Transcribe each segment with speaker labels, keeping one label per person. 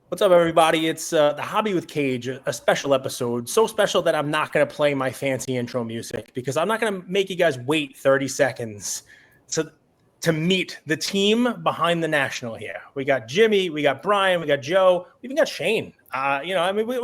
Speaker 1: What's up, everybody? It's The Hobby with Cage, a special episode. So special that I'm not going to play my fancy intro music because I'm not going to make you guys wait 30 seconds to meet the team behind the National here. We got Jimmy, we got Brian, we got Joe, we even got Shane. We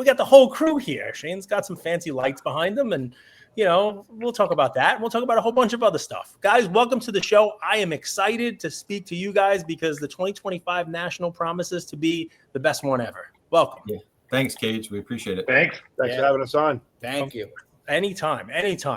Speaker 1: got the whole crew here. Shane's got some fancy lights behind him, and we'll talk about that. We'll talk about a whole bunch of other stuff. Guys, welcome to the show. I am excited to speak to you guys because the 2025 National promises to be the best one ever. Welcome.
Speaker 2: Yeah. Thanks, Cage. We appreciate it.
Speaker 3: Thanks for having us on.
Speaker 4: Thank you.
Speaker 1: Anytime.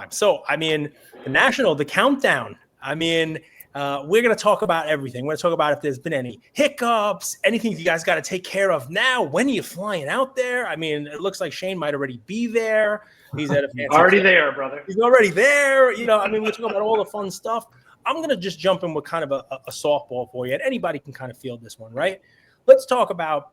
Speaker 1: So, the National, the countdown. We're going to talk about everything. We're going to talk about if there's been any hiccups, anything you guys got to take care of now. When are you flying out there? It looks like Shane might already be there. He's at a fancy
Speaker 3: already there, brother.
Speaker 1: He's already there. We're talking about all the fun stuff. I'm going to just jump in with kind of a softball for you, and anybody can kind of field this one, right? Let's talk about,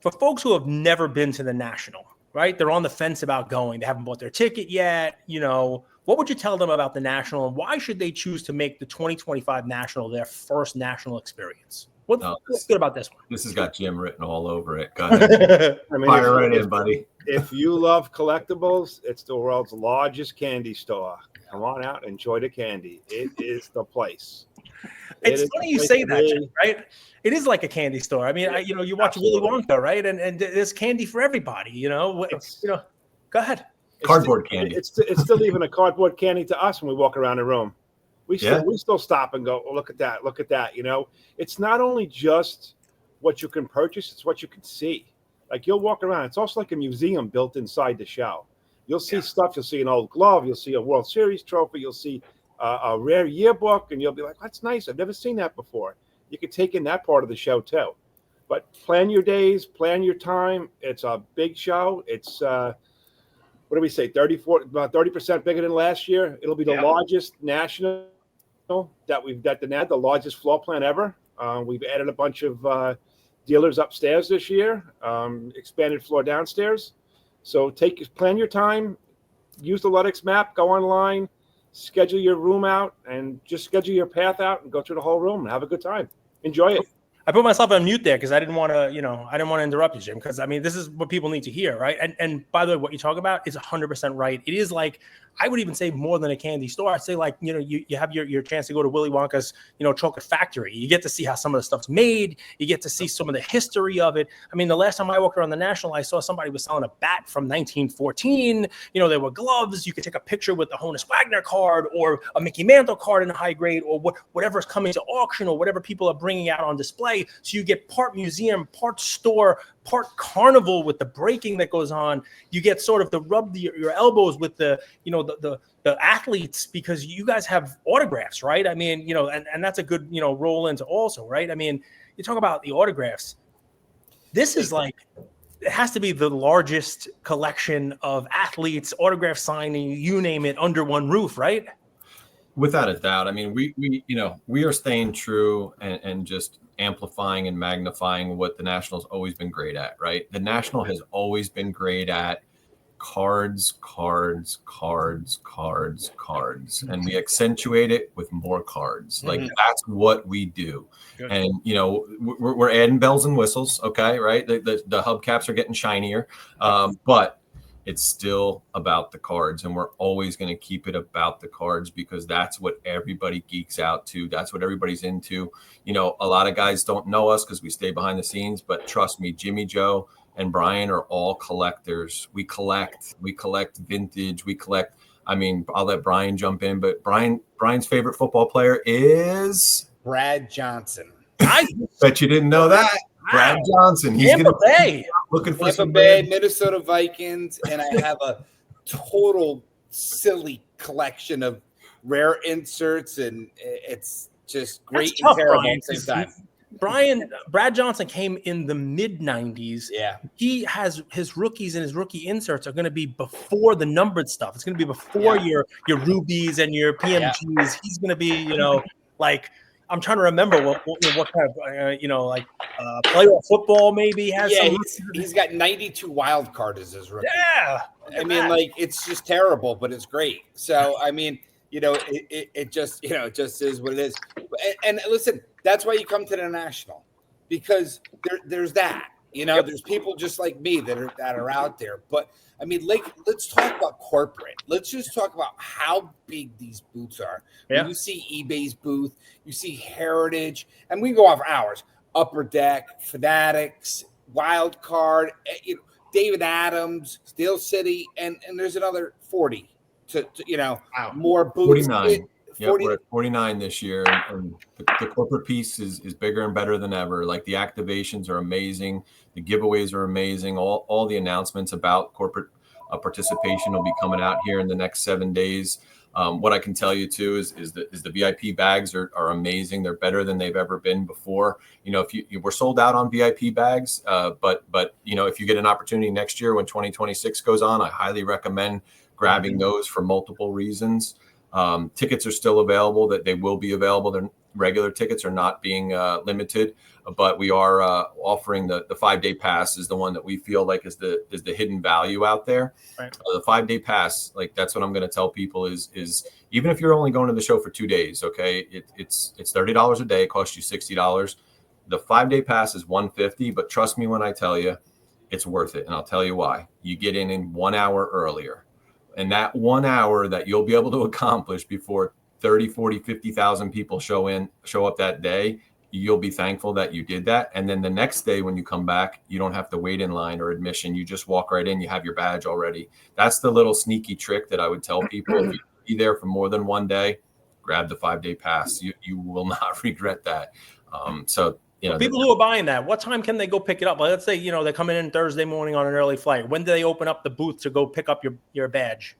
Speaker 1: for folks who have never been to the National, right? They're on the fence about going. They haven't bought their ticket yet, What would you tell them about the National, and why should they choose to make the 2025 National their first national experience? What's good about this one?
Speaker 2: This has got Jim written all over it. Go ahead. Fire right in, buddy.
Speaker 3: If you love collectibles, it's the world's largest candy store. Come on out, enjoy the candy. It is the place.
Speaker 1: It's funny you say that, Jim, right? It is like a candy store. You watch Willy Wonka, right? And there's candy for everybody. Go ahead.
Speaker 2: Cardboard candy.
Speaker 3: It's still even a cardboard candy to us when we walk around the room. We still stop and go, oh, look at that. It's not only just what you can purchase, it's what you can see. Like you'll walk around, it's also like a museum built inside the show. You'll see stuff, you'll see an old glove, you'll see a World Series trophy, you'll see a rare yearbook, and you'll be like, that's nice, I've never seen that before. You can take in that part of the show too. But plan your days, plan your time. It's a big show. It's what do we say, about 30% bigger than last year. It'll be the largest national the largest floor plan ever. We've added a bunch of dealers upstairs this year, expanded floor downstairs. So plan your time, use the Ludix map, go online, schedule your room out, and just schedule your path out and go through the whole room and have a good time. Enjoy it.
Speaker 1: I put myself on mute there because I didn't want to, interrupt you, Jim, because this is what people need to hear, right? And by the way, what you talk about is 100% right. It is like, I would even say more than a candy store. I'd say like, you have your chance to go to Willy Wonka's, chocolate factory. You get to see how some of the stuff's made. You get to see some of the history of it. The last time I walked around the National, I saw somebody was selling a bat from 1914. There were gloves. You could take a picture with the Honus Wagner card or a Mickey Mantle card in a high grade or whatever's coming to auction or whatever people are bringing out on display. So you get part museum, part store, part carnival with the breaking that goes on. You get sort of to rub your elbows with the athletes because you guys have autographs, right? And that's a good, roll into also, right? You talk about the autographs. This is like, it has to be the largest collection of athletes, autograph signing, you name it, under one roof, right?
Speaker 2: Without a doubt. We are staying true and just amplifying and magnifying what the National's always been great at, right? The National has always been great at cards, and we accentuate it with more cards. Mm-hmm. Like that's what we do. Good. And we're adding bells and whistles, okay, right? The hubcaps are getting shinier, but it's still about the cards, and we're always going to keep it about the cards because that's what everybody geeks out to. That's what everybody's into. A lot of guys don't know us because we stay behind the scenes, but trust me, Jimmy, Joe, and Brian are all collectors. We collect vintage. We collect. I'll let Brian jump in, but Brian's favorite football player is
Speaker 4: Brad Johnson.
Speaker 1: I
Speaker 2: bet you didn't know that. Brad Johnson. He's
Speaker 1: Tampa Bay.
Speaker 2: Looking for
Speaker 4: Tampa Bay, Minnesota Vikings, and I have a total silly collection of rare inserts, and it's just great and terrible at the same time.
Speaker 1: Brad Johnson came in the mid-90s.
Speaker 4: Yeah.
Speaker 1: He has his rookies and his rookie inserts are going to be before the numbered stuff. It's going to be before your rubies and your PMGs. Yeah. He's going to be, like – I'm trying to remember what kind of playoff football maybe has.
Speaker 4: Yeah, he's got 92 wild card as his rookie.
Speaker 1: Yeah,
Speaker 4: it's just terrible, but it's great. So it just is what it is. And listen, that's why you come to the National, because there's that. You know, there's people just like me that are out there. But I mean, like, let's talk about corporate. Let's just talk about how big these booths are.
Speaker 1: Yeah.
Speaker 4: When you see eBay's booth, you see Heritage, and we go off ours. Upper Deck, Fanatics, Wild Card, David Adams, Steel City, and there's another 40 to more booths.
Speaker 2: 49. We're at 49 this year, and the corporate piece is bigger and better than ever. Like, the activations are amazing, the giveaways are amazing. All the announcements about corporate participation will be coming out here in the next 7 days. What I can tell you too is the VIP bags are amazing. They're better than they've ever been before. If you we're sold out on VIP bags, but if you get an opportunity next year when 2026 goes on, I highly recommend grabbing those for multiple reasons. Tickets are still available. That they will be available. Their regular tickets are not being limited, but we are offering the 5-day pass is the one that we feel like is the hidden value out there.
Speaker 1: Right.
Speaker 2: The 5-day pass, like, that's what I'm going to tell people is even if you're only going to the show for 2 days, okay, it's $30 a day. It costs you $60. The 5-day pass is $150, but trust me when I tell you, it's worth it, and I'll tell you why. You get in 1 hour earlier. And that 1 hour that you'll be able to accomplish before 30, 40, 50,000 people show up that day, you'll be thankful that you did that. And then the next day when you come back, you don't have to wait in line or admission. You just walk right in. You have your badge already. That's the little sneaky trick that I would tell people. If you be there for more than 1 day, grab the 5-day pass. You will not regret that.
Speaker 1: People who are buying that, what time can they go pick it up? Like, let's say, they're coming in Thursday morning on an early flight. When do they open up the booth to go pick up your badge?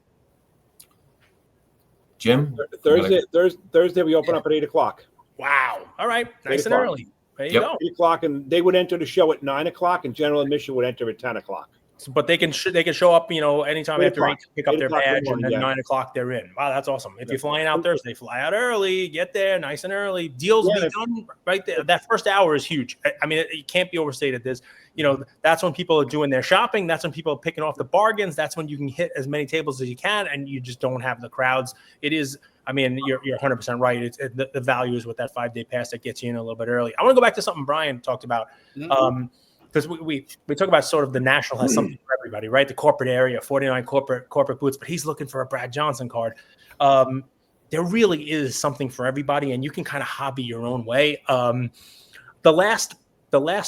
Speaker 2: Jim?
Speaker 3: Thursday we open up at 8:00.
Speaker 1: Wow. All right. Nice and early. There you go.
Speaker 3: 8:00, and they would enter the show at 9:00, and general admission would enter at 10:00.
Speaker 1: But they can show up, anytime after 8 to pick up their badge, and then 9:00 they're in. Wow, that's awesome. If you're flying out Thursday, fly out early, get there nice and early. Deals be done right there. That first hour is huge. I mean, it can't be overstated. That's when people are doing their shopping. That's when people are picking off the bargains. That's when you can hit as many tables as you can, and you just don't have the crowds. It is. I mean, you're 100% right. The value is with that 5-day pass that gets you in a little bit early. I want to go back to something Brian talked about. Because we talk about sort of the national has something for everybody, right? The corporate area, 49 corporate booths, but he's looking for a Brad Johnson card. There really is something for everybody, and you can kind of hobby your own way. The last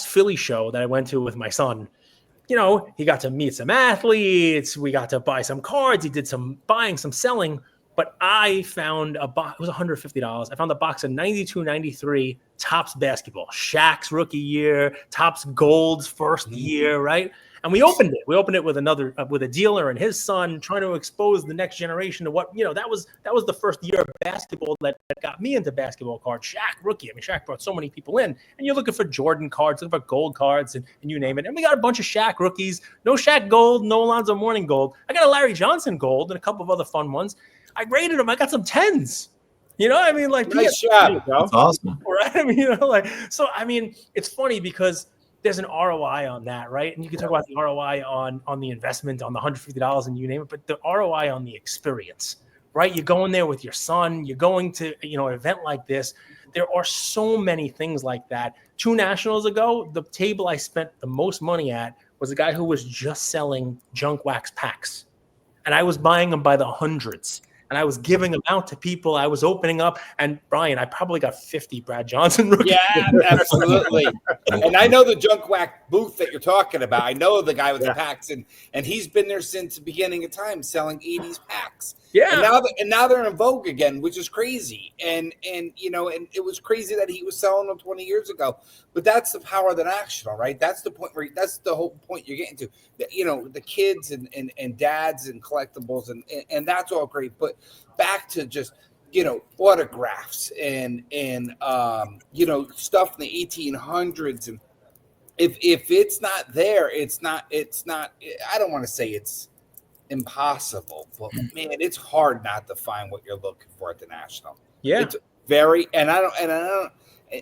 Speaker 1: Philly show that I went to with my son, he got to meet some athletes. We got to buy some cards. He did some buying, some selling. But I found a box. It was $150. I found a box of 92, 93 Topps basketball. Shaq's rookie year, Topps Gold's first year, right? And we opened it. We opened it with a dealer and his son, trying to expose the next generation to what, that was the first year of basketball that got me into basketball cards. Shaq rookie. I mean, Shaq brought so many people in. And you're looking for Jordan cards, looking for gold cards, and you name it. And we got a bunch of Shaq rookies. No Shaq gold, no Alonzo Mourning gold. I got a Larry Johnson gold and a couple of other fun ones. I graded them. I got some 10s. I mean, like,
Speaker 4: nice job.
Speaker 2: That's awesome.
Speaker 1: Right? I mean, it's funny because there's an ROI on that, right? And you can talk about the ROI on the investment, on the $150 and you name it, but the ROI on the experience, right? You're going there with your son. You're going to, an event like this. There are so many things like that. 2 nationals ago, the table I spent the most money at was a guy who was just selling junk wax packs, and I was buying them by the hundreds. And I was giving them out to people. I was opening up. And Brian, I probably got 50 Brad Johnson rookies.
Speaker 4: Yeah, absolutely. And I know the junk whack booth that you're talking about. I know the guy with the packs, and he's been there since the beginning of time selling 80s packs.
Speaker 1: Yeah.
Speaker 4: And now they're in vogue again, which is crazy. And it was crazy that he was selling them 20 years ago. But that's the power of the national, right? That's the point that's the whole point you're getting to. The kids and dads and collectibles and that's all great. But back to just autographs and stuff in the 1800s, and if it's not there, it's not I don't want to say it's impossible, but man, it's hard not to find what you're looking for at the national.
Speaker 1: Yeah,
Speaker 4: it's very, and I don't.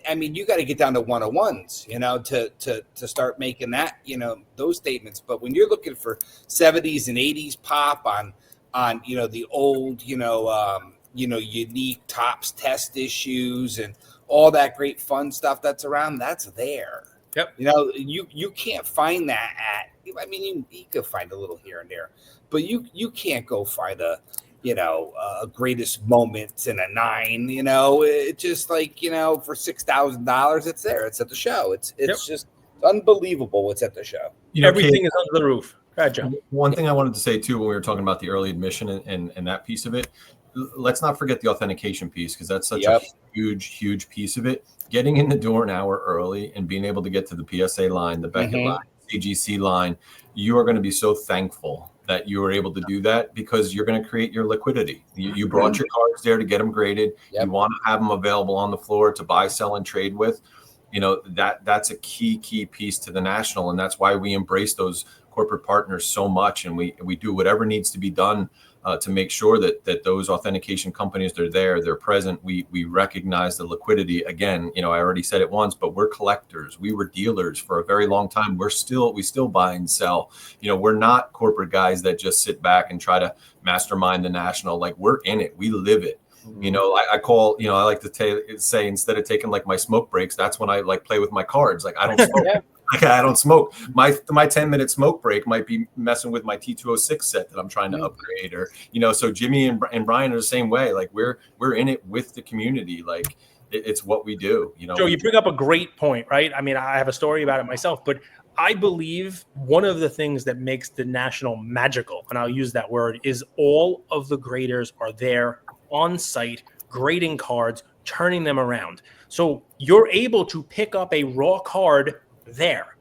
Speaker 4: I mean, you got to get down to 101s, to start making that, those statements. But when you're looking for 70s and 80s pop on the old, unique Topps test issues and all that great fun stuff that's around, that's there.
Speaker 1: Yep.
Speaker 4: You know, you can't find that at. I mean, you could find a little here and there, but you can't go find a greatest moments in a 9. You know, it just like, you know, for $6,000, it's there. It's at the show. It's just unbelievable what's at the show.
Speaker 2: You know,
Speaker 1: Everything
Speaker 2: Kate,
Speaker 1: is under the roof. Go ahead, Joe.
Speaker 2: One thing I wanted to say too, when we were talking about the early admission and that piece of it, let's not forget the authentication piece, because that's such a huge piece of it. Getting in the door an hour early and being able to get to the PSA line, the Beckett line, CGC line, you are going to be so thankful that you were able to do that, because you're going to create your liquidity. You brought your cards there to get them graded. You want to have them available on the floor to buy, sell, and trade with. You know, that's a key piece to the National, and that's why we embrace those corporate partners so much, and we do whatever needs to be done to make sure that those authentication companies, they're present. We recognize the liquidity. Again, you know, I already said it once, but we're collectors. We were dealers for a very long time. We still buy and sell. You know, we're not corporate guys that just sit back and try to mastermind the National. Like, we're in it. We live it. You know, I call, you know, I like to say, instead of taking like my smoke breaks, that's when I like play with my cards. Like, I don't smoke. Like, I don't smoke. My 10-minute smoke break might be messing with my THWC set that I'm trying to upgrade, or, you know, so Jimmy and Brian are the same way. Like, we're in it with the community. Like, it's what we do, you know.
Speaker 1: Joe, you bring up a great point, right? I mean, I have a story about it myself, but I believe one of the things that makes the National magical, and I'll use that word, is all of the graders are there on site, grading cards, turning them around. So you're able to pick up a raw card there,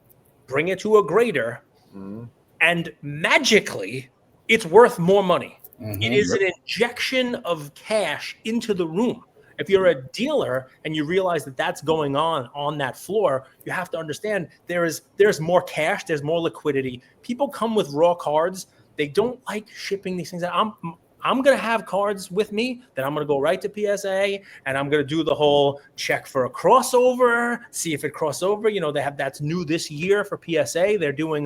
Speaker 1: bring it to a grader, and magically it's worth more money. It is an injection of cash into the room. If you're a dealer and you realize that that's going on that floor, you have to understand there's more cash, there's more liquidity. People come with raw cards. They don't like shipping these things out. I'm going to have cards with me that I'm going to go right to PSA, and I'm going to do the whole check for a crossover, see if it crosses over. You know, that's new this year for PSA. They're doing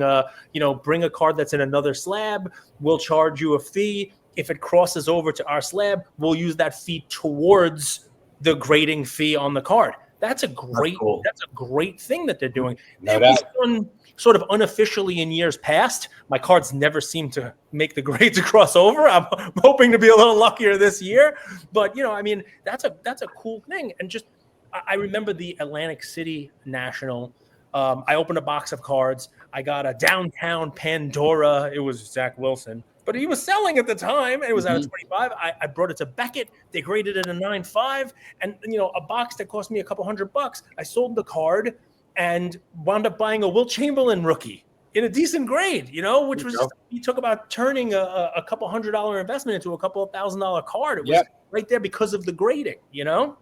Speaker 1: bring a card that's in another slab. We'll charge you a fee. If it crosses over to our slab, we'll use that fee towards the grading fee on the card. That's a great thing that they're doing. It was done sort of unofficially in years past. My cards never seem to make the grade to cross over. I'm hoping to be a little luckier this year, but you know, I mean, that's a cool thing. And just, I remember the Atlantic City National. I opened a box of cards. I got a downtown Pandora. It was Zach Wilson, but he was selling at the time. It was out of 25. I brought it to Beckett. They graded it a 9.5, and you know, a box that cost me a couple $100. I sold the card and wound up buying a Will Chamberlain rookie in a decent grade, you know, which was he took about turning a couple $100 investment into a couple $1,000 card. It was right there because of the grading, you know.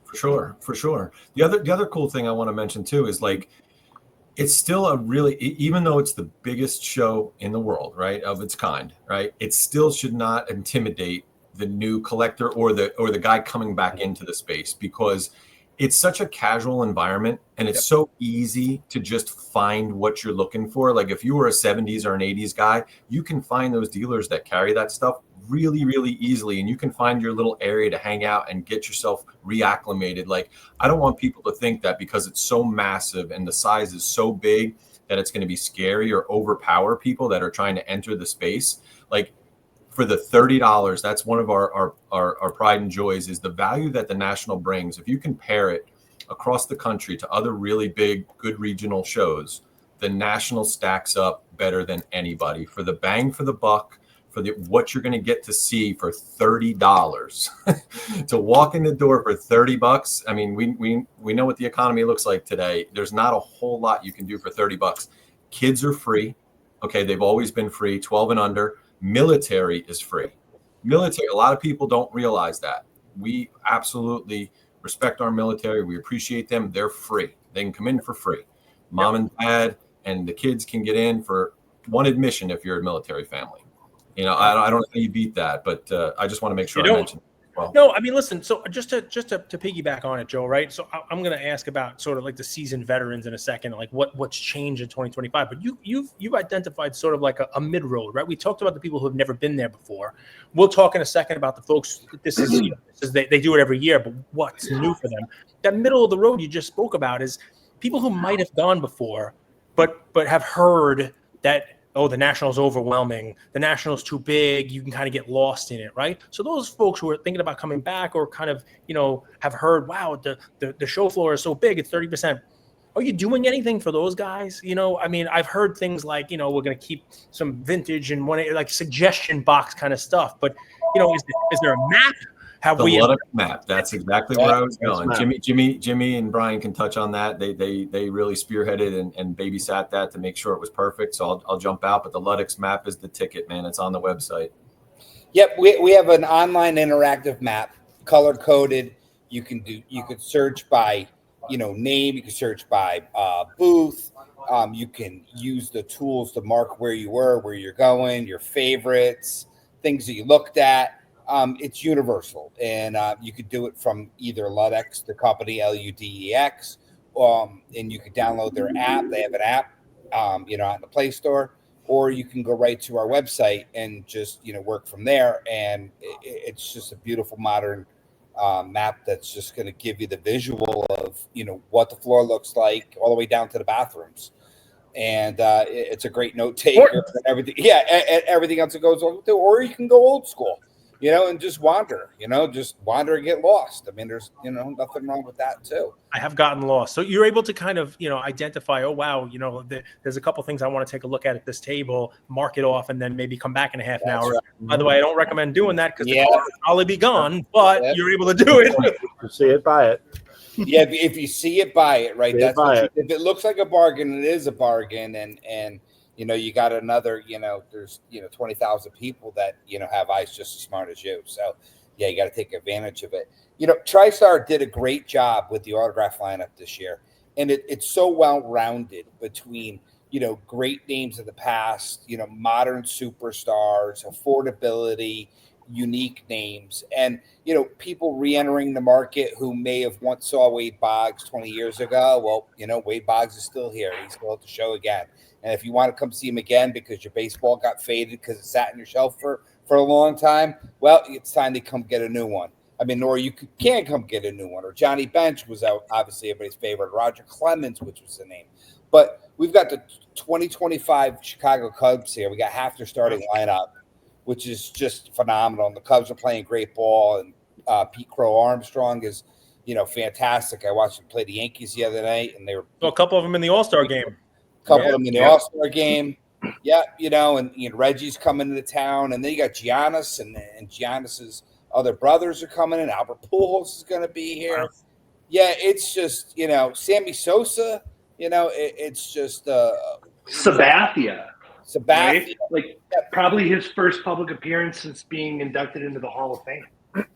Speaker 2: For sure. The other cool thing I want to mention too is, like, it's still a really, even though it's the biggest show in the world, right, of its kind, right, it still should not intimidate the new collector or the guy coming back into the space, because it's such a casual environment, and it's so easy to just find what you're looking for. Like, if you were a 70s or an 80s guy, you can find those dealers that carry that stuff really, really easily, and you can find your little area to hang out and get yourself reacclimated. Like, I don't want people to think that because it's so massive and the size is so big that it's going to be scary or overpower people that are trying to enter the space. Like, for the $30, that's one of our pride and joys, is the value that the National brings. If you compare it across the country to other really big, good regional shows, the National stacks up better than anybody for the bang for the buck, for what you're going to get to see for $30. To walk in the door for $30. I mean, we know what the economy looks like today. There's not a whole lot you can do for $30. Kids are free. Okay, they've always been free, 12 and under. Military is free. Military, a lot of people don't realize that. We absolutely respect our military. We appreciate them. They're free. They can come in for free. Mom and dad and the kids can get in for one admission if you're a military family. You know, I don't know how you beat that, but I just want to make sure I mention it. Well,
Speaker 1: no, I mean, listen, so just to piggyback on it, Joe, right? So I'm going to ask about sort of like the seasoned veterans in a second, like what's changed in 2025. But you've identified sort of like a mid-road, right? We talked about the people who have never been there before. We'll talk in a second about the folks. This is they do it every year, but what's new for them? That middle of the road you just spoke about is people who might have gone before, but have heard that, oh, the National's overwhelming, the National's too big, you can kind of get lost in it, right? So those folks who are thinking about coming back or kind of, have heard, wow, the show floor is so big, it's 30%. Are you doing anything for those guys? I mean, I've heard things like, we're going to keep some vintage and like suggestion box kind of stuff. But, is there a map? Have
Speaker 2: the
Speaker 1: we
Speaker 2: Luddick map? That's exactly where I was going. Jimmy and Brian can touch on that. They really spearheaded and babysat that to make sure it was perfect. So I'll jump out. But the Luddick's map is the ticket, man. It's on the website.
Speaker 4: Yep, we have an online interactive map, color coded. You could search by name. You can search by booth. You can use the tools to mark where you were, where you're going, your favorites, things that you looked at. It's universal, and you could do it from either Luddex, the company LUDEX, and you could download their app. They have an app, on the Play Store, or you can go right to our website and just work from there. And it's just a beautiful modern map that's just going to give you the visual of what the floor looks like all the way down to the bathrooms, and it's a great note taker and everything. Yeah, and everything else that goes along with it. Or you can go old school, and just wander, and get lost. I mean, there's nothing wrong with that too.
Speaker 1: I have gotten lost. So you're able to kind of identify, oh wow, there's a couple things I want to take a look at this table, mark it off, and then maybe come back in a half an hour. Right. By the way, I don't recommend doing that because the car will probably be gone, but you're able to do it.
Speaker 3: You see it, buy it.
Speaker 4: Yeah, if you see it, buy it. Right. If it looks like a bargain, it is a bargain, and you got another, there's 20,000 people that have eyes just as smart as you. So yeah, you got to take advantage of it. TriStar did a great job with the autograph lineup this year, and it's so well rounded between great names of the past, modern superstars, affordability, unique names, and people re-entering the market who may have once saw Wade Boggs 20 years ago. Well, Wade Boggs is still here. He's still at the show again. And if you want to come see him again because your baseball got faded because it sat in your shelf for a long time, well, it's time to come get a new one. I mean, or you can come get a new one. Or Johnny Bench was obviously everybody's favorite. Roger Clemens, which was the name. But we've got the 2025 Chicago Cubs here. We got half their starting lineup, which is just phenomenal. And the Cubs are playing great ball. And Pete Crow Armstrong is, fantastic. I watched him play the Yankees the other night, and they were
Speaker 1: a couple of them in the All-Star game.
Speaker 4: A couple of them in the All-Star game. Yeah, and Reggie's coming into town, and then you got Giannis, and Giannis's other brothers are coming in. Albert Pujols is going to be here. Wow. Yeah, it's just Sammy Sosa. It's just
Speaker 5: Sabathia.
Speaker 4: Right?
Speaker 5: Like probably his first public appearance since being inducted into the Hall of Fame.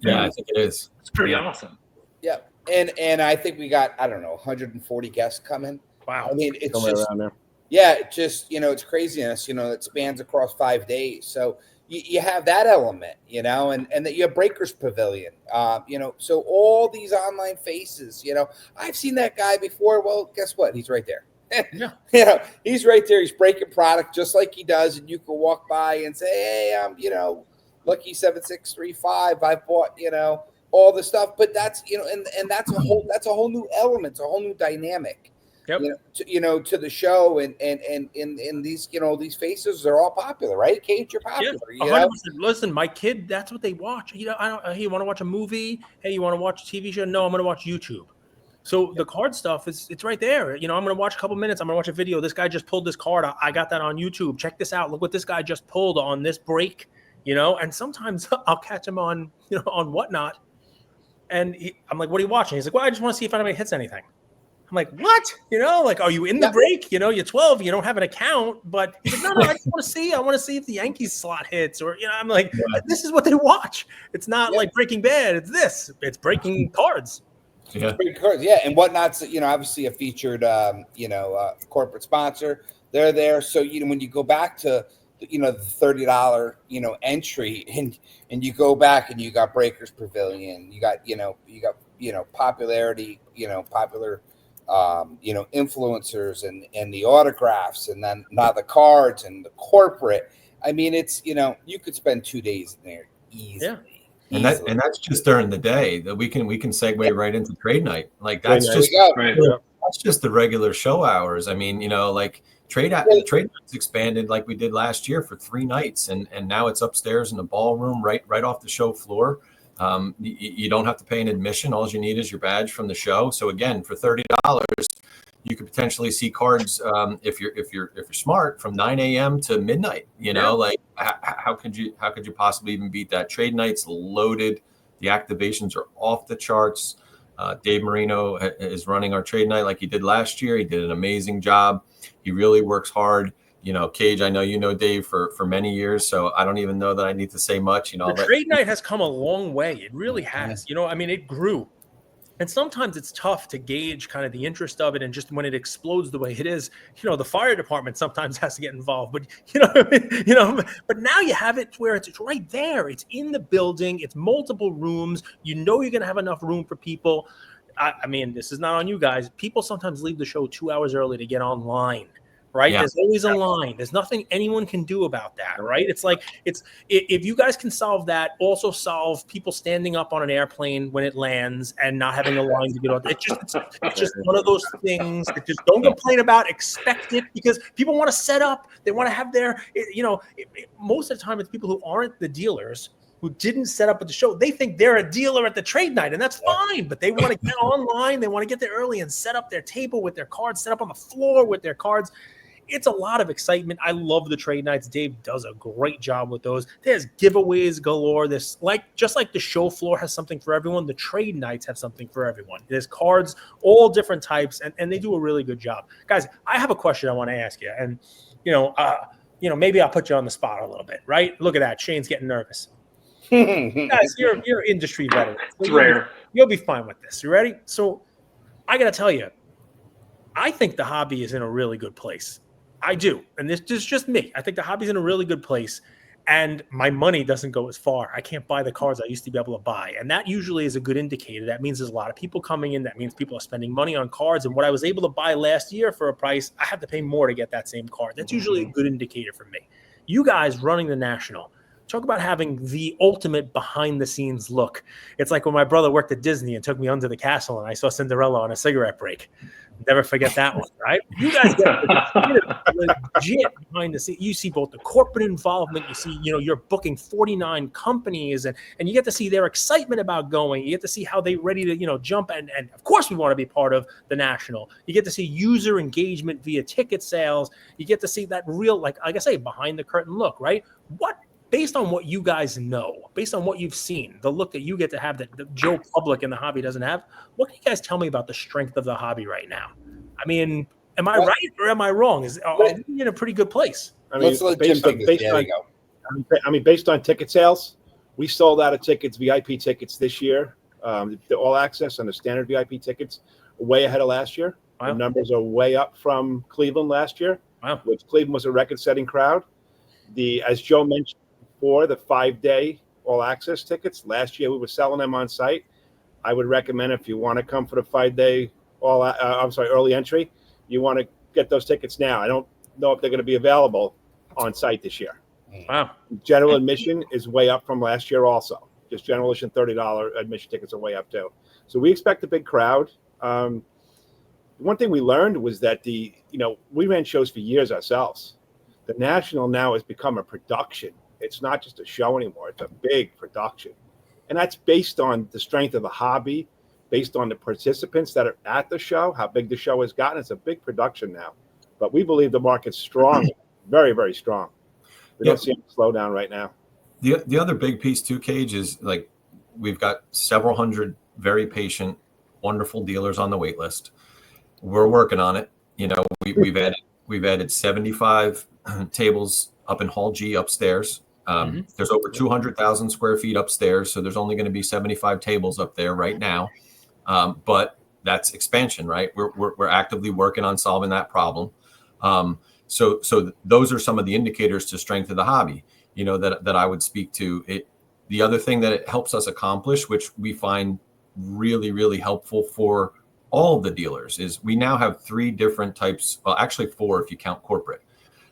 Speaker 2: Yeah, I think it is.
Speaker 5: It's pretty awesome.
Speaker 4: Yeah, and I think we got 140 guests coming.
Speaker 1: Wow.
Speaker 4: I mean, it's
Speaker 3: somewhere
Speaker 4: just
Speaker 3: around there.
Speaker 4: Yeah, it just it's craziness. It spans across 5 days. So you have that element, and that you have Breakers Pavilion, so all these online faces, I've seen that guy before. Well, guess what? He's right there. Yeah. He's right there. He's breaking product just like he does. And you can walk by and say, hey, I'm, Lucky 7635. I've bought, all the stuff, but that's, and that's a whole new element. It's a whole new dynamic.
Speaker 1: Yep.
Speaker 4: To the show, and these, these faces are all popular, right? Cage, you're popular.
Speaker 1: Yeah, 100%. Listen, my kid, that's what they watch. Hey, you want to watch a movie? Hey, you want to watch a TV show? No, I'm going to watch YouTube. So the card stuff it's right there. I'm going to watch a couple minutes. I'm going to watch a video. This guy just pulled this card. I got that on YouTube. Check this out. Look what this guy just pulled on this break. And sometimes I'll catch him on, on Whatnot. And I'm like, what are you watching? He's like, well, I just want to see if anybody hits anything. I'm like, what? Are you in the break? You're 12. You don't have an account. But he's like, no, I just want to see. I want to see if the Yankees slot hits. Or, I'm like, this is what they watch. It's not like Breaking Bad. It's this. It's breaking cards.
Speaker 2: Yeah.
Speaker 4: Breaking cards. Yeah. And Whatnot's, obviously a featured, corporate sponsor. They're there. So, when you go back to, the $30, entry and you go back and you got Breakers Pavilion, you got popularity, popular, influencers and the autographs, and then now the cards and the corporate. I mean, it's, you could spend 2 days in there easily.
Speaker 2: Yeah. And that's just during the day that we can segue right into trade night. Like that's just
Speaker 4: right.
Speaker 2: that's just the regular show hours. I mean, like trade nights expanded like we did last year for 3 nights, and now it's upstairs in the ballroom, right off the show floor. You don't have to pay an admission. All you need is your badge from the show. So again, for $30, you could potentially see cards if you're smart from 9 a.m. to midnight. Like how could you possibly even beat that? Trade nights loaded. The activations are off the charts. Dave Marino is running our trade night like he did last year. He did an amazing job. He really works hard. Cage, I know Dave for many years, so I don't even know that I need to say much.
Speaker 1: The trade night has come a long way. It really has. It grew. And sometimes it's tough to gauge kind of the interest of it. And just when it explodes the way it is, the fire department sometimes has to get involved. But, but now you have it where it's right there. It's in the building. It's multiple rooms. You're going to have enough room for people. I mean, this is not on you guys. People sometimes leave the show 2 hours early to get online. Right. Yeah. There's always a line. There's nothing anyone can do about that. Right. It's like if you guys can solve that, also solve people standing up on an airplane when it lands and not having a line to get on. It's just one of those things that just don't complain about. Expect it, because people want to set up. They want to have their, most of the time it's people who aren't the dealers who didn't set up at the show. They think they're a dealer at the trade night, and that's fine. But they want to get online. They want to get there early and set up their table with their cards, set up on the floor with their cards. It's a lot of excitement. I love the trade nights. Dave does a great job with those. There's giveaways galore. Just like the show floor has something for everyone, the trade nights have something for everyone. There's cards, all different types, and they do a really good job. Guys, I have a question I want to ask you. And, maybe I'll put you on the spot a little bit, right? Look at that. Shane's getting nervous. Guys, you're industry veterans.
Speaker 5: It's rare.
Speaker 1: You'll be fine with this. You ready? So I got to tell you, I think the hobby is in a really good place. I do. And this is just me. I think the hobby's in a really good place, and my money doesn't go as far. I can't buy the cards I used to be able to buy. And that usually is a good indicator. That means there's a lot of people coming in. That means people are spending money on cards. And what I was able to buy last year for a price, I have to pay more to get that same card. That's usually a good indicator for me. You guys running the National, talk about having the ultimate behind the scenes look. It's like when my brother worked at Disney and took me under the castle and I saw Cinderella on a cigarette break. Never forget that one, right? You guys get legit behind the scenes. You see both the corporate involvement. You see, you're booking 49 companies, and you get to see their excitement about going. You get to see how they ready to, jump. And of course, we want to be part of the National. You get to see user engagement via ticket sales. You get to see that real, like I say, behind the curtain look, right? Based on what you guys know, based on what you've seen, the look that you get to have that the Joe public in the hobby doesn't have, what can you guys tell me about the strength of the hobby right now? I mean, am I right or am I wrong? Are we in a pretty good place?
Speaker 3: I mean, based on ticket sales, we sold out of tickets, VIP tickets this year. The all access and the standard VIP tickets are way ahead of last year. Wow. The numbers are way up from Cleveland last year, which Cleveland was a record-setting crowd. As Joe mentioned, for the 5-day all access tickets. Last year we were selling them on site. I would recommend, if you want to come for the 5-day early entry, you want to get those tickets now. I don't know if they're going to be available on site this year.
Speaker 1: Wow.
Speaker 3: General admission is way up from last year also. Just general admission, $30 admission tickets are way up too. So we expect a big crowd. One thing we learned was that we ran shows for years ourselves. The National now has become a production. It's not just a show anymore. It's a big production. And that's based on the strength of the hobby, based on the participants that are at the show, how big the show has gotten. It's a big production now. But we believe the market's strong, very, very strong. We don't see any slowdown right now.
Speaker 2: The other big piece too, Cage, is like we've got several hundred very patient, wonderful dealers on the wait list. We're working on it. We've added 75 tables up in Hall G upstairs. There's over 200,000 square feet upstairs, so there's only going to be 75 tables up there right now. But that's expansion, right? We're actively working on solving that problem. So those are some of the indicators to strength of the hobby, that I would speak to. The other thing that it helps us accomplish, which we find really, really helpful for all of the dealers, is we now have 3 different types. Well, actually 4 if you count corporate.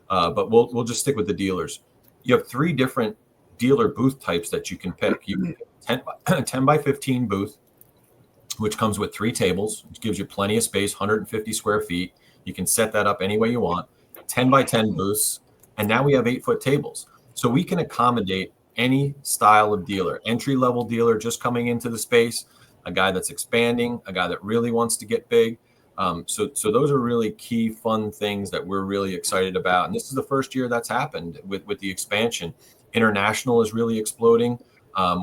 Speaker 2: But we'll just stick with the dealers. You have 3 different dealer booth types that you can pick. You can pick 10 by 15 booth. which comes with 3 tables, which gives you plenty of space, 150 square feet. You can set that up any way you want, 10 by 10 booths. And now we have 8-foot tables. So we can accommodate any style of dealer, entry-level dealer just coming into the space, a guy that's expanding, a guy that really wants to get big. So those are really key, fun things that we're really excited about. And this is the first year that's happened with the expansion. International is really exploding.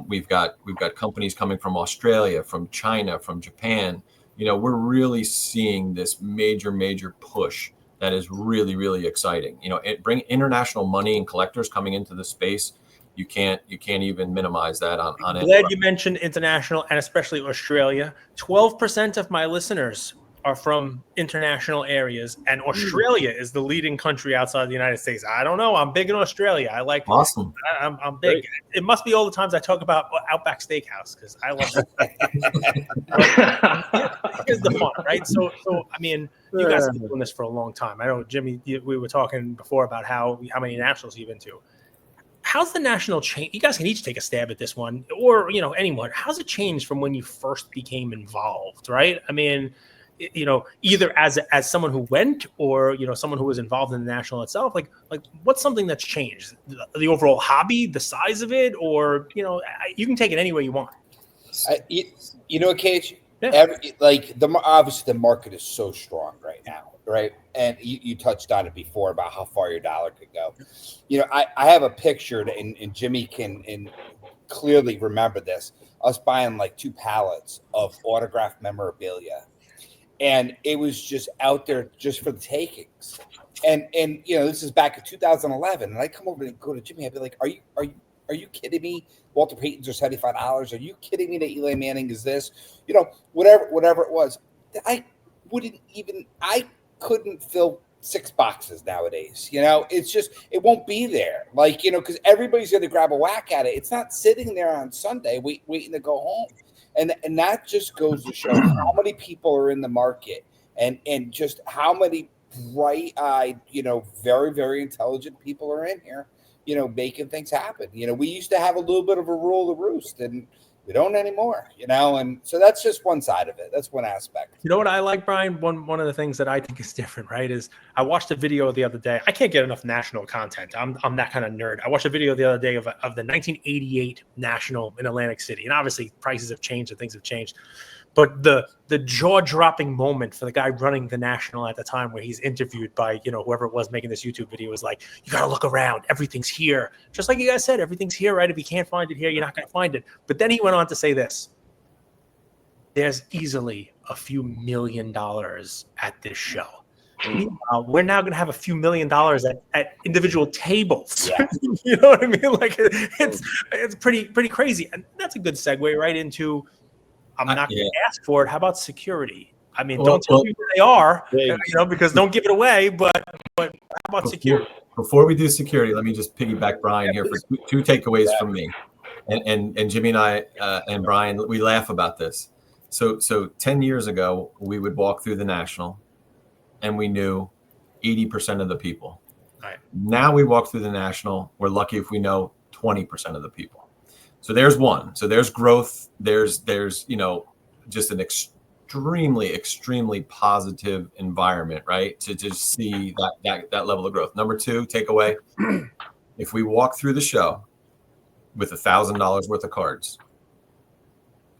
Speaker 2: We've got companies coming from Australia, from China, from Japan. We're really seeing this major push that is really, really exciting. It bring international money and collectors coming into the space. You can't even minimize that on
Speaker 1: Glad you mentioned international and especially Australia. 12% of my listeners are from international areas, and Australia is the leading country outside the United States. I don't know. I'm big in Australia. I like.
Speaker 2: Awesome.
Speaker 1: I'm big. Great. It must be all the times I talk about Outback Steakhouse because I love that. Here's the fun, right? So I mean, you guys have been doing this for a long time. I know, Jimmy, we were talking before about how many nationals you've been to. How's the national change? You guys can each take a stab at this one, or anyone. How's it changed from when you first became involved? Right? I mean, either as someone who went or someone who was involved in the national itself. Like what's something that's changed? The overall hobby, the size of it, or you can take it any way you want.
Speaker 4: Cage. Yeah. Obviously the market is so strong right now, right? And you touched on it before about how far your dollar could go. I have a picture, and Jimmy can clearly remember this. Us buying like 2 pallets of autographed memorabilia, and it was just out there just for the takings. And this is back in 2011, and I come over and go to Jimmy. I'd be like, "Are you kidding me? Walter Payton's are $75. Are you kidding me that Eli Manning is this? Whatever it was. I couldn't fill 6 boxes nowadays. It's just, it won't be there. Because everybody's going to grab a whack at it. It's not sitting there on Sunday waiting to go home. And that just goes to show how many people are in the market and just how many bright-eyed, very, very intelligent people are in here, making things happen. We used to have a little bit of a rule of the roost, and we don't anymore, and so that's just one side of it. That's one aspect.
Speaker 1: You know what I like, Brian? One of the things that I think is different, right, is I watched a video the other day. I can't get enough national content. I'm that kind of nerd. I watched a video the other day of the 1988 National in Atlantic City, and obviously prices have changed and things have changed. But the jaw-dropping moment for the guy running the National at the time, where he's interviewed by whoever it was making this YouTube video, was like, "You got to look around. Everything's here." Just like you guys said, everything's here, right? If you can't find it here, you're not going to find it. But then he went on to say this: "There's easily a few $1 million at this show." We're now going to have a few $1 million at individual tables. Yeah. You know what I mean? Like it's pretty crazy, and that's a good segue right into. I'm not going to ask for it. How about security? I mean, don't tell me where they are, because don't give it away. But how about security?
Speaker 2: Before we do security, let me just piggyback Brian here for 2 takeaways from me. And Jimmy and I and Brian, we laugh about this. So 10 years ago, we would walk through the National, and we knew 80% of the people.
Speaker 1: Right.
Speaker 2: Now we walk through the National. We're lucky if we know 20% of the people. So there's one. So there's growth. There's just an extremely positive environment, right? To just see that level of growth. Number 2 takeaway: if we walk through the show with $1,000 worth of cards,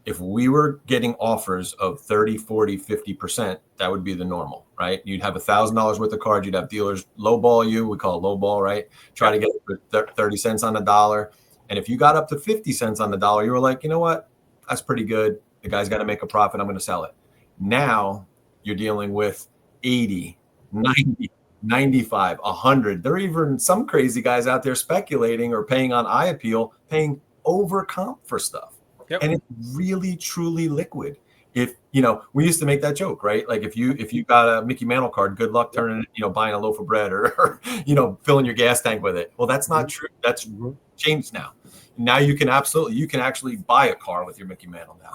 Speaker 2: if we were getting offers of 30, 40, 50%, that would be the normal, right? You'd have $1,000 worth of cards. You'd have dealers lowball you. We call it lowball, right? Try to get 30 cents on the dollar. And if you got up to 50 cents on the dollar, you were like, you know what? That's pretty good. The guy's got to make a profit. I'm going to sell it. Now you're dealing with 80, 90, 95, 100. There are even some crazy guys out there speculating or paying on eye appeal, paying over comp for stuff. Yep. And it's really, truly liquid. If, we used to make that joke, right? Like if you got a Mickey Mantle card, good luck turning it, buying a loaf of bread or filling your gas tank with it. Well, that's not true. That's changed now. Now you can actually buy a car with your Mickey Mantle now.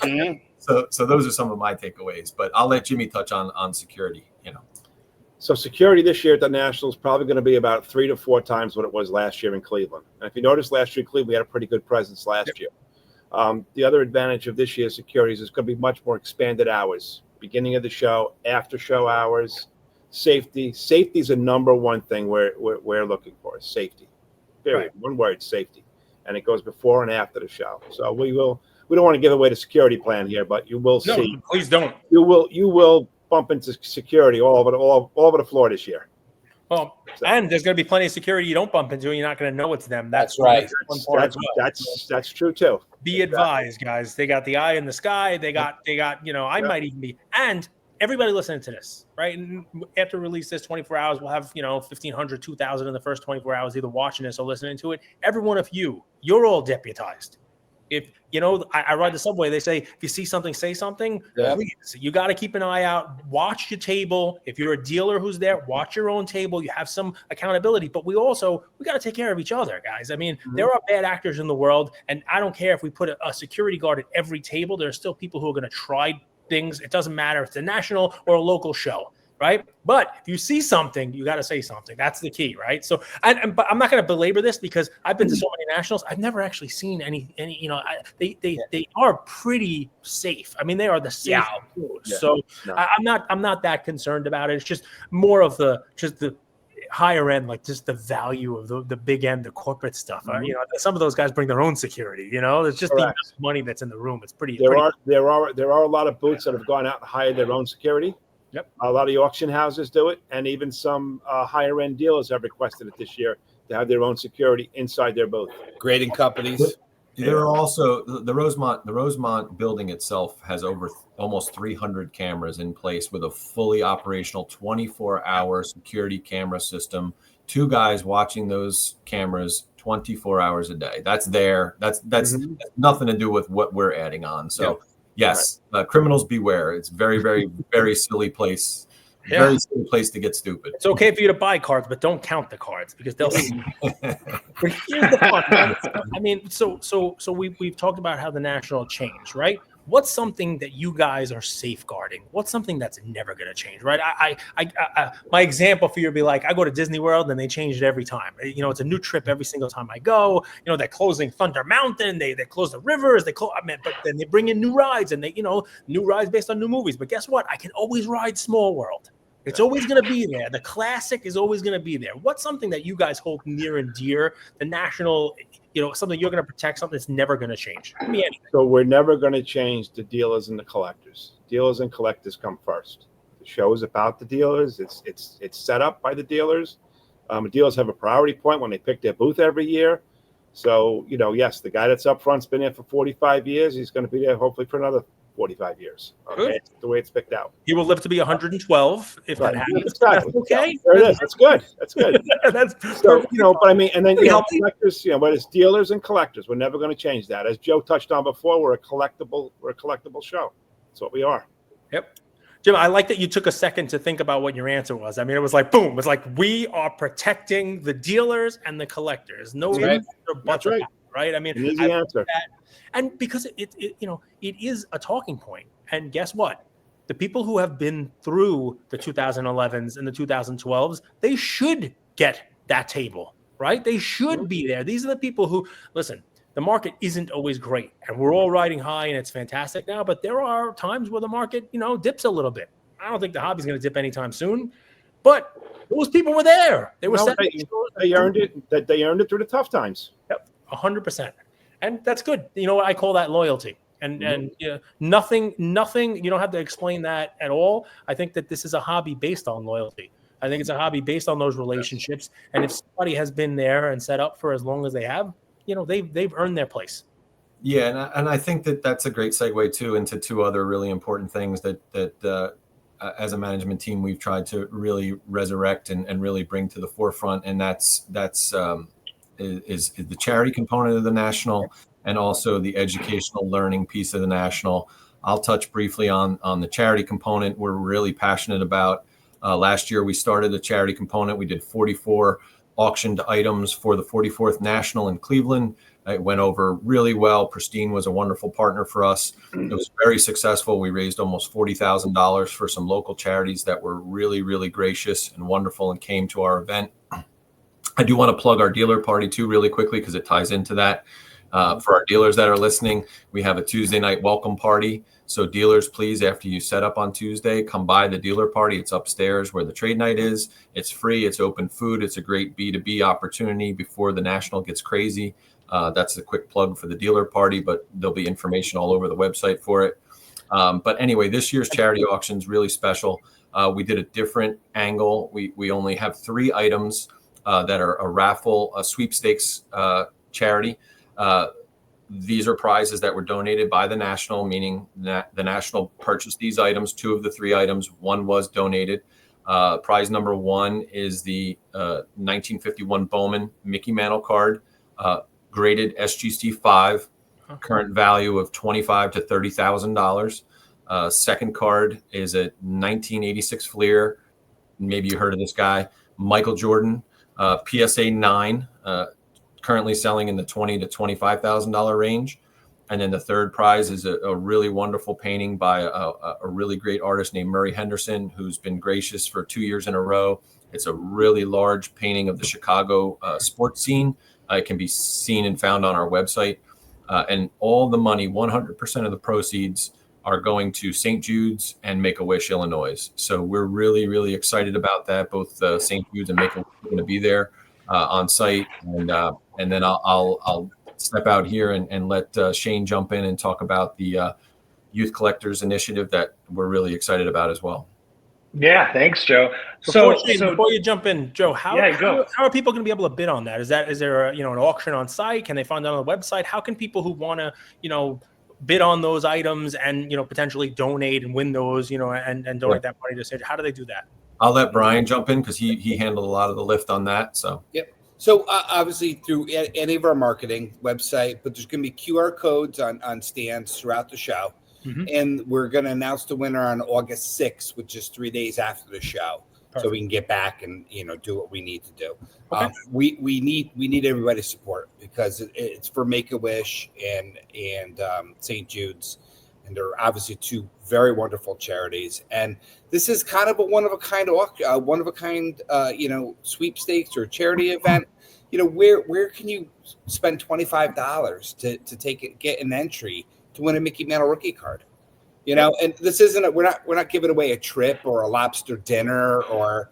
Speaker 2: Mm-hmm. So those are some of my takeaways, but I'll let Jimmy touch on security,
Speaker 3: So security this year at the National is probably going to be about 3 to 4 times what it was last year in Cleveland. And if you notice, last year in Cleveland, we had a pretty good presence last year. The other advantage of this year's securities is going to be much more expanded hours. Beginning of the show, after show hours, safety. Safety is a number one thing we're looking for. Safety. Period. Right. One word, safety. And it goes before and after the show. So we don't want to give away the security plan here, but you will see.
Speaker 1: No, please don't.
Speaker 3: You will bump into security all over the floor this year.
Speaker 1: Well, and there's going to be plenty of security you don't bump into, and you're not going to know it's them.
Speaker 4: That's right.
Speaker 3: That's true too.
Speaker 1: Be advised, guys. They got the eye in the sky. They got. I might even be. And everybody listening to this, right? And after we release this 24 hours, we'll have 1,500, 2,000 in the first 24 hours, either watching this or listening to it. Every one of you're all deputized. If I ride the subway, they say, if you see something, say something. Yeah. Please, you got to keep an eye out. Watch your table. If you're a dealer who's there, watch your own table. You have some accountability, but we got to take care of each other, guys. I mean, there are bad actors in the world, and I don't care if we put a security guard at every table. There are still people who are going to try things. It doesn't matter if it's a national or a local show. Right. But if you see something, you got to say something. That's the key. Right. So but I'm not going to belabor this because I've been to so many nationals. I've never actually seen any, they are pretty safe. I mean, they are the safe. Yeah. So no. I'm not that concerned about it. It's just more of the higher end, like just the value of the big end, the corporate stuff. Some of those guys bring their own security. It's just the money that's in the room. It's pretty.
Speaker 3: There are a lot of booths that have gone out and hired their own security.
Speaker 1: Yep.
Speaker 3: A lot of the auction houses do it, and even some higher end dealers have requested it this year to have their own security inside their booth.
Speaker 4: Grading companies.
Speaker 2: There are also the Rosemont building itself has over almost 300 cameras in place with a fully operational 24-hour security camera system. 2 guys watching those cameras 24 hours a day. That's nothing to do with what we're adding on. So. Yep. Yes, criminals beware. It's very, very, very silly place. Yeah. Very silly place to get stupid.
Speaker 1: It's okay for you to buy cards, but don't count the cards because they'll see. Here's the fun. I mean, so we've talked about how the national changed, right? What's something that you guys are safeguarding? What's something that's never going to change, right? My example for you would be like, I go to Disney World and they change it every time. It's a new trip every single time I go. They're closing Thunder Mountain. They close the rivers. But then they bring in new rides and new rides based on new movies. But guess what? I can always ride Small World. It's always going to be there. The classic is always going to be there. What's something that you guys hold near and dear? The national, something you're going to protect, something that's never going to change. Give me anything.
Speaker 3: So we're never going to change the dealers and the collectors. Dealers and collectors come first. The show is about the dealers. It's set up by the dealers. The dealers have a priority point when they pick their booth every year. So, yes, the guy that's up front's been there for 45 years. He's going to be there hopefully for another 45 years. Okay, that's the way it's picked out.
Speaker 1: He will live to be 112 if that happens.
Speaker 3: Exactly.
Speaker 1: Okay,
Speaker 3: there it is. That's good. That's good.
Speaker 1: That's
Speaker 3: so, but I mean, and then collectors. But it's dealers and collectors. We're never going to change that. As Joe touched on before, we're a collectible show. That's what we are.
Speaker 1: Yep. Jim, I like that you took a second to think about what your answer was. I mean, it was like boom. It's like we are protecting the dealers and the collectors. No,
Speaker 3: that's right.
Speaker 1: Right. I mean,
Speaker 3: an easy answer.
Speaker 1: And because it is a talking point. And guess what? The people who have been through the 2011s and the 2012s, they should get that table, right? They should be there. These are the people who, listen, the market isn't always great. And we're all riding high and it's fantastic now. But there are times where the market,
Speaker 3: dips
Speaker 1: a little bit. I don't think the hobby's going to dip anytime soon. But those people were there. They were
Speaker 3: they earned it. They earned it through the tough times.
Speaker 1: Yep, 100%. And that's good. You know what? I call that loyalty. And nothing, you don't have to explain that at all. I think that this is a hobby based on loyalty. I think it's a hobby based on those relationships. And if somebody has been there and set up for as long as they have, they've earned their place.
Speaker 2: Yeah. And I think that that's a great segue too into 2 other really important things that as a management team, we've tried to really resurrect and really bring to the forefront. And that's is the charity component of the national and also the educational learning piece of the national. I'll touch briefly on the charity component. We're really passionate about. Last year, we started a charity component. We did 44 auctioned items for the 44th National in Cleveland. It went over really well. Pristine was a wonderful partner for us. It was very successful. We raised almost $40,000 for some local charities that were really, really gracious and wonderful and came to our event. I do want to plug our dealer party too really quickly because it ties into that. For our dealers that are listening, we have a Tuesday night welcome party. So dealers, please, after you set up on Tuesday, come by the dealer party. It's upstairs where the trade night is. It's free. It's open food. It's a great B2B opportunity before the national gets crazy. That's a quick plug for the dealer party, but there'll be information all over the website for it. But anyway, this year's charity auction is really special. We did a different angle. We only have 3 items that are a raffle, a sweepstakes charity. These are prizes that were donated by the National, meaning that the National purchased these items. 2 of the 3 items, 1 was donated. Prize number 1 is the 1951 Bowman Mickey Mantle card, graded SGC 5, current value of $25,000 to $30,000. Second card is a 1986 Fleer. Maybe you heard of this guy, Michael Jordan, PSA 9. Currently selling in the $20,000 to $25,000 range. And then the third prize is a really wonderful painting by a really great artist named Murray Henderson, who's been gracious for 2 years in a row. It's a really large painting of the Chicago sports scene. It can be seen and found on our website. And all the money, 100% of the proceeds, are going to St. Jude's and Make-A-Wish, Illinois. So we're really, really excited about that. Both St. Jude's and Make-A-Wish are going to be there on site. And then I'll step out here and let Shane jump in and talk about the Youth Collectors Initiative that we're really excited about as well.
Speaker 5: Yeah, thanks, Joe.
Speaker 1: Before you jump in, Joe, how are people going to be able to bid on that? Is there an auction on site? Can they find that on the website? How can people who want to bid on those items and potentially donate and win those and donate that money to St. How do they do that?
Speaker 2: I'll let Brian jump in because he handled a lot of the lift on that. So
Speaker 4: yep. So obviously through any of our marketing website, but there's going to be QR codes on stands throughout the show. Mm-hmm. And we're going to announce the winner on August 6th, which is 3 days after the show. Perfect. So we can get back and, do what we need to do. Okay. We need everybody's support because it's for Make-A-Wish and St. Jude's. And they're obviously 2 very wonderful charities. And this is kind of a one of a kind sweepstakes or charity event. Where can you spend $25 to get an entry to win a Mickey Mantle rookie card? And this isn't we're not giving away a trip or a lobster dinner or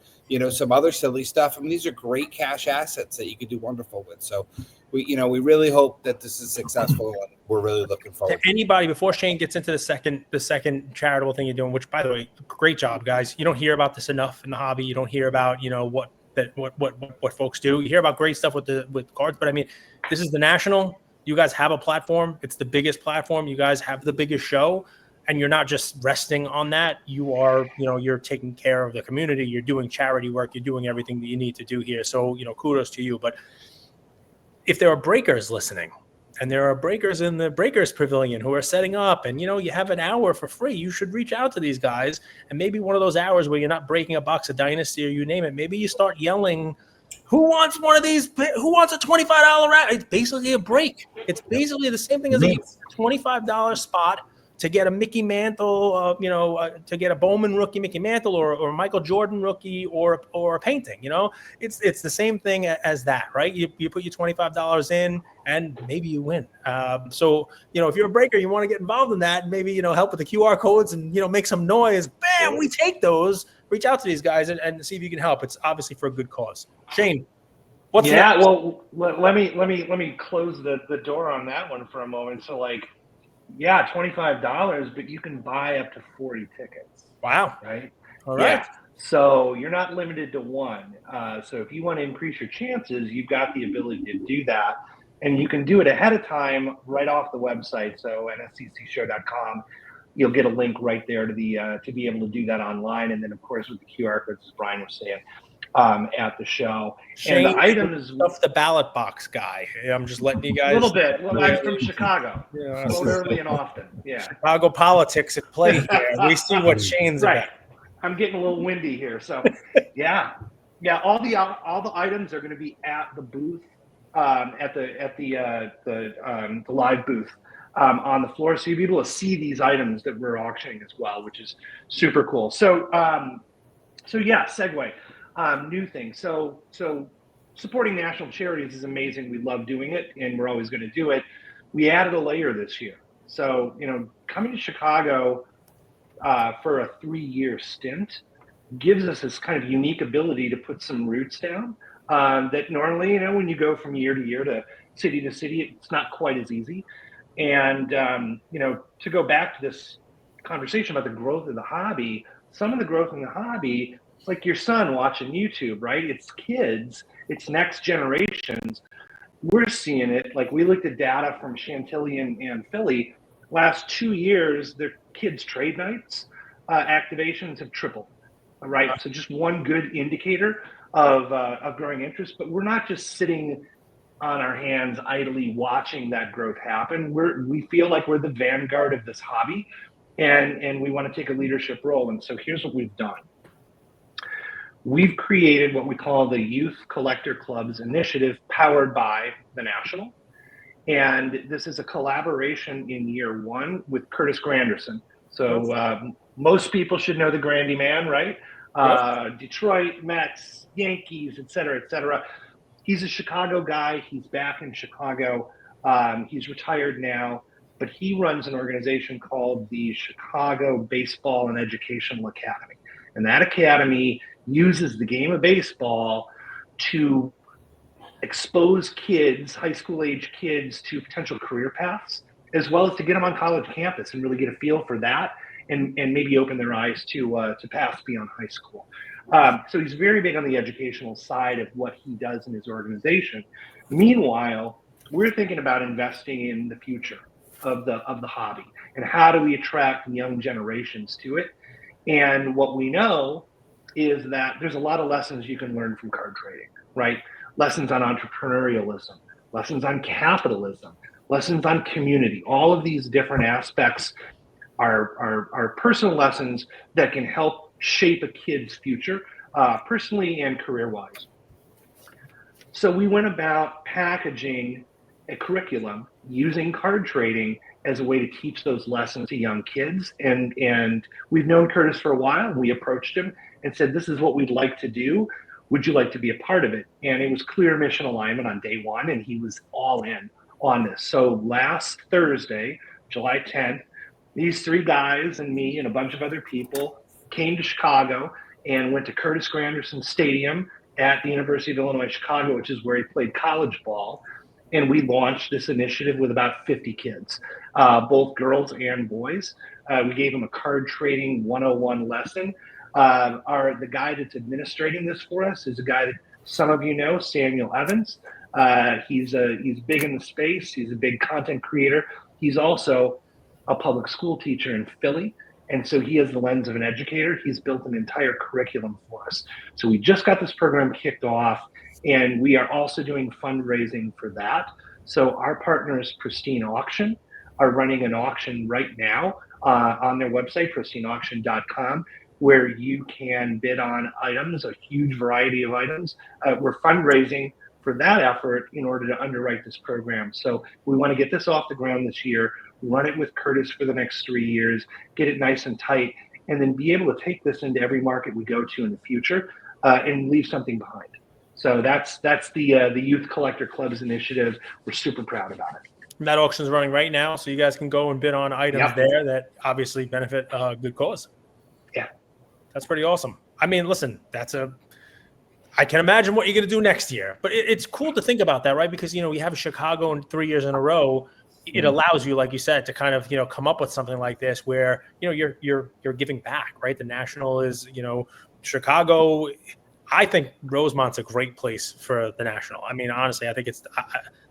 Speaker 4: some other silly stuff. I mean, these are great cash assets that you could do wonderful with. So we really hope that this is successful, and we're really looking forward
Speaker 1: to anybody. Before Shane gets into the second charitable thing you're doing, which, by the way, great job, guys. You don't hear about this enough in the hobby. You don't hear about what folks do. You hear about great stuff with cards, but I mean, this is the National. You guys have a platform. It's the biggest platform. You guys have the biggest show. And you're not just resting on that. You are, you're taking care of the community. You're doing charity work. You're doing everything that you need to do here. So, kudos to you. But if there are breakers listening, and there are breakers in the Breakers Pavilion who are setting up, and, you have an hour for free, you should reach out to these guys. And maybe one of those hours where you're not breaking a box of Dynasty or you name it, maybe you start yelling, who wants one of these? Who wants a $25 raffle? It's basically a break. It's basically the same thing as a $25 spot to get a Mickey Mantle, to get a Bowman rookie Mickey Mantle or a Michael Jordan rookie or a painting. It's the same thing as that, right? You put your $25 in and maybe you win. So if you're a breaker, you want to get involved in that and maybe help with the QR codes and make some noise. Bam, we take those. Reach out to these guys and see if you can help. It's obviously for a good cause. Shane, what's next?
Speaker 5: Well, let me close the door on that one for a moment. So $25, but you can buy up to 40 tickets.
Speaker 1: Wow.
Speaker 5: Right?
Speaker 1: All right.
Speaker 5: Yeah. So you're not limited to one. So if you want to increase your chances, you've got the ability to do that. And you can do it ahead of time right off the website. So nsccshow.com, you'll get a link right there to be able to do that online. And then, of course, with the QR codes, as Brian was saying, at the show.
Speaker 1: Shane,
Speaker 5: and the items
Speaker 1: of the ballot box guy. I'm just letting you guys.
Speaker 5: A little bit. Well, I'm from Chicago.
Speaker 1: Yeah,
Speaker 5: so early and often. Yeah.
Speaker 1: Chicago politics at play here. We see what Shane's
Speaker 5: right.
Speaker 1: about.
Speaker 5: I'm getting a little windy here. So yeah. All the items are going to be at the booth, at the live booth. On the floor, so you'll be able to see these items that we're auctioning as well, which is super cool. So segue. New thing. So supporting national charities is amazing. We love doing it, and we're always going to do it. we added a layer this year. So, coming to Chicago for a 3-year stint gives us this kind of unique ability to put some roots down that normally, when you go from year to year to city, it's not quite as easy. And, to go back to this conversation about the growth of the hobby, some of the growth in the hobby, it's like your son watching YouTube, right? It's kids, it's next generations. We're seeing it. Like, we looked at data from Chantilly and Philly. Last 2 years, their kids' trade nights activations have tripled, right? So just one good indicator of growing interest. But we're not just sitting on our hands idly watching that growth happen. We feel like we're the vanguard of this hobby, and we want to take a leadership role. And so here's what we've done. We've created what we call the Youth Collector Clubs Initiative, powered by the National. And this is a collaboration in year one with Curtis Granderson. So most people should know the Grandy man, right? Detroit, Mets, Yankees, et cetera, et cetera. He's a Chicago guy. He's back in Chicago. He's retired now, but he runs an organization called the Chicago Baseball and Educational Academy. And that academy uses the game of baseball to expose kids, high school age kids, to potential career paths, as well as to get them on college campus and really get a feel for that, and maybe open their eyes to paths beyond high school. So he's very big on the educational side of what he does in his organization. Meanwhile, we're thinking about investing in the future of the hobby, and how do we attract young generations to it. And what we know is that there's a lot of lessons you can learn from card trading, right? Lessons on entrepreneurialism, lessons on capitalism, lessons on community. All of these different aspects are personal lessons that can help shape a kid's future, personally and career-wise. So we went about packaging a curriculum using card trading as a way to teach those lessons to young kids. And we've known Curtis for a while. We approached him and said, this is what we'd like to do. Would you like to be a part of it? And it was clear mission alignment on day one, and he was all in on this. So last Thursday, July 10th, these three guys and me and a bunch of other people came to Chicago and went to Curtis Granderson Stadium at the University of Illinois Chicago, which is where he played college ball. And we launched this initiative with about 50 kids, both girls and boys. We gave them a card trading 101 lesson. The guy that's administrating this for us is a guy that some of you know, Samuel Evans. He's big in the space. He's a big content creator. He's also a public school teacher in Philly. And so he has the lens of an educator. He's built an entire curriculum for us. So we just got this program kicked off, and we are also doing fundraising for that. So our partners, Pristine Auction, are running an auction right now on their website, pristineauction.com, where you can bid on items, a huge variety of items. We're fundraising for that effort in order to underwrite this program. So we want to get this off the ground this year, run it with Curtis for the next 3 years, get it nice and tight, and then be able to take this into every market we go to in the future and leave something behind. So that's the Youth Collector Clubs initiative. We're super proud about it.
Speaker 1: And that auction is running right now, so you guys can go and bid on items there that obviously benefit a good cause.
Speaker 5: Yeah.
Speaker 1: That's pretty awesome. I mean, listen, I can imagine what you're going to do next year, but it's cool to think about that, right? Because, we have Chicago in 3 years in a row. It allows you, like you said, to kind of, come up with something like this where, you're giving back, right? The National is, Chicago. I think Rosemont's a great place for the National. I mean, honestly, I think it's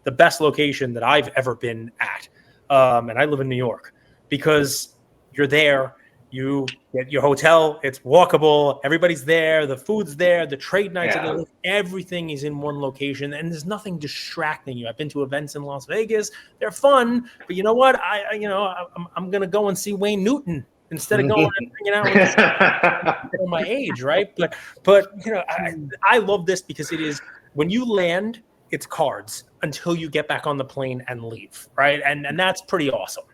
Speaker 1: the best location that I've ever been at. And I live in New York because you're there. You get your hotel, it's walkable, everybody's there, the food's there, the trade nights, everything is in one location, and there's nothing distracting you. I've been to events in Las Vegas, they're fun, but you know what? I'm gonna go and see Wayne Newton instead of going and hanging out with my age, right? But I love this because it is when you land, it's cards until you get back on the plane and leave, right? And that's pretty awesome.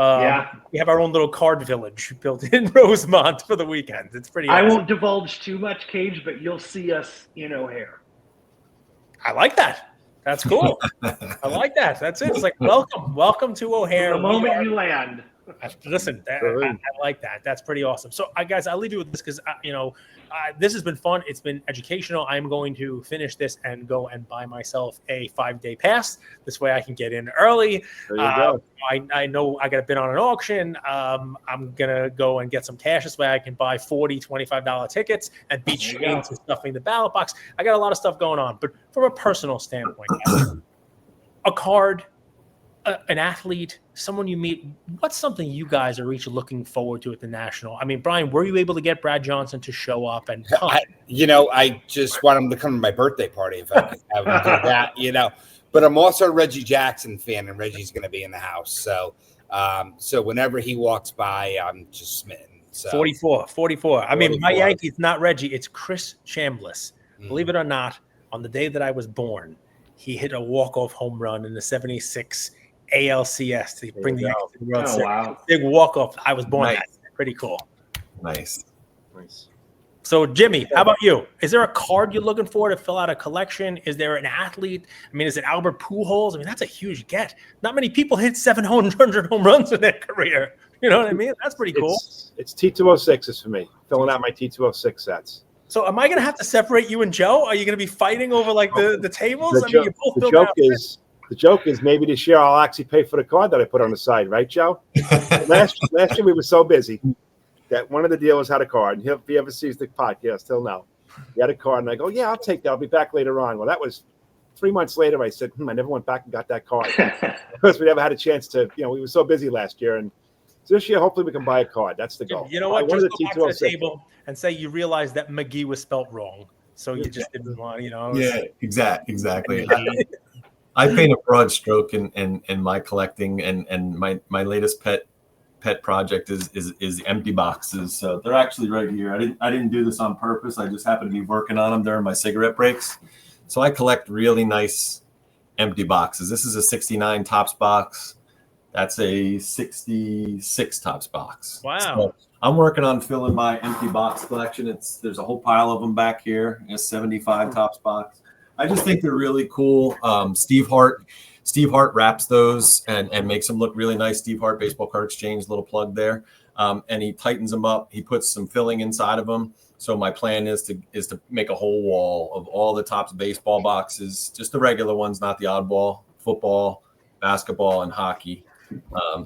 Speaker 1: We have our own little card village built in Rosemont for the weekend. It's pretty awesome.
Speaker 5: I won't divulge too much, Cage, but you'll see us in O'Hare.
Speaker 1: I like that. That's cool. I like that. That's it. It's like, welcome to O'Hare.
Speaker 5: The moment you land.
Speaker 1: Listen, I like that. That's pretty awesome. So, guys, I'll leave you with this because, this has been fun. It's been educational. I'm going to finish this and go and buy myself a 5-day pass. This way I can get in early.
Speaker 3: There you go.
Speaker 1: I know I got a bid on an auction. I'm going to go and get some cash. This way I can buy $40, $25 tickets and beat Shane to stuffing the ballot box. I got a lot of stuff going on. But from a personal standpoint, a card, an athlete, someone you meet, what's something you guys are each looking forward to at the National? I mean, Brian, were you able to get Brad Johnson to show up and come?
Speaker 4: I just want him to come to my birthday party if I could have him do that, But I'm also a Reggie Jackson fan, and Reggie's going to be in the house. So whenever he walks by, I'm just smitten. So
Speaker 1: 44. I mean, my Yankees, not Reggie. It's Chris Chambliss. Believe it or not, on the day that I was born, he hit a walk-off home run in the 76 ALCS to bring the Yankees to the World Series. Wow. Big walk-off. I was born that. Pretty cool.
Speaker 2: Nice.
Speaker 1: So, Jimmy, how about you? Is there a card you're looking for to fill out a collection? Is there an athlete? I mean, is it Albert Pujols? I mean, that's a huge get. Not many people hit 700 home runs in their career. You know what I mean? That's pretty cool.
Speaker 3: It's T206s for me, filling out my T206 sets.
Speaker 1: So am I going to have to separate you and Joe? Are you going to be fighting over like the tables?
Speaker 3: The joke is maybe this year I'll actually pay for the card that I put on the side, right, Joe? last year we were so busy that one of the dealers had a card. And if he ever sees the podcast, he'll know. He had a card, and I go, yeah, I'll take that. I'll be back later on. Well, that was 3 months later. I said, I never went back and got that card because we never had a chance to. We were so busy last year, and so this year hopefully we can buy a card. That's the goal.
Speaker 1: You know what? Just go back to the table and say you realized that McGee was spelt wrong, so you just didn't want,
Speaker 2: Yeah, exactly. I paint a broad stroke in my collecting, and my latest pet project is empty boxes. So they're actually right here. I didn't do this on purpose. I just happened to be working on them during my cigarette breaks. So I collect really nice empty boxes. This is a 69 Topps box. That's a 66 Topps box.
Speaker 1: Wow.
Speaker 2: So I'm working on filling my empty box collection. There's a whole pile of them back here. A 75 Topps box. I just think they're really cool. Steve Hart wraps those and makes them look really nice. Steve Hart Baseball Card Exchange, little plug there. And he tightens them up. He puts some filling inside of them. So my plan is to make a whole wall of all the Topps baseball boxes, just the regular ones, not the oddball, football, basketball, and hockey.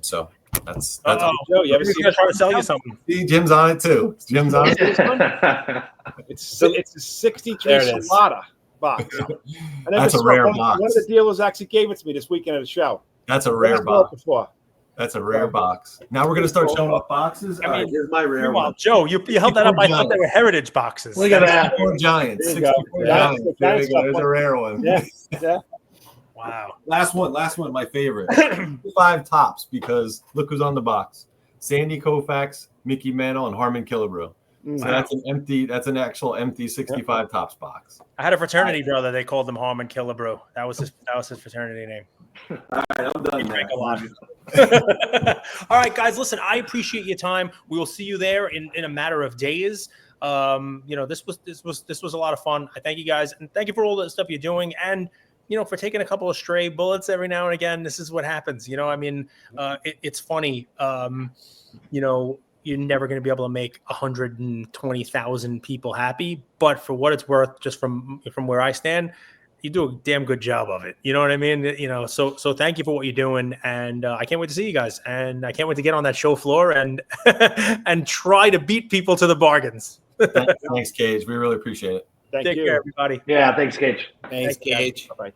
Speaker 2: So that's
Speaker 1: Joe, you ever see trying to sell you something?
Speaker 2: See, Jim's on it too. Jim's on it.
Speaker 3: It's a 63 Solana box.
Speaker 2: That's a rare box.
Speaker 3: One of the dealers actually gave it to me this weekend at a show.
Speaker 2: That's a rare box. That's a rare box. Now we're going to start showing off boxes. All right, here's my rare one.
Speaker 1: Joe, you held that up. I thought they were heritage boxes.
Speaker 5: Look at that.
Speaker 2: 64 Giants. 64 Giants. There you go. There's a rare one.
Speaker 3: Yeah.
Speaker 1: Wow.
Speaker 2: Last one, my favorite. 5 Topps, because look who's on the box. Sandy Koufax, Mickey Mantle, and Harmon Killebrew. So that's an actual empty 65 Topps box.
Speaker 1: I had a fraternity brother. They called him Harmon Killebrew. That was his fraternity name.
Speaker 2: All right, I'm done.
Speaker 1: He drank a lot. All right, guys, listen, I appreciate your time. We will see you there in a matter of days. This was a lot of fun. I thank you guys, and thank you for all the stuff you're doing, and for taking a couple of stray bullets every now and again. This is what happens. It's funny. You're never going to be able to make 120,000 people happy, but for what it's worth, just from where I stand, you do a damn good job of it. You know what I mean? So thank you for what you're doing, and I can't wait to see you guys, and I can't wait to get on that show floor and and try to beat people to the bargains.
Speaker 2: Thanks, Cage. We really appreciate it.
Speaker 3: Take
Speaker 1: care, everybody.
Speaker 5: Yeah, thanks, Cage.
Speaker 4: Thanks, Cage.
Speaker 3: Bye-bye.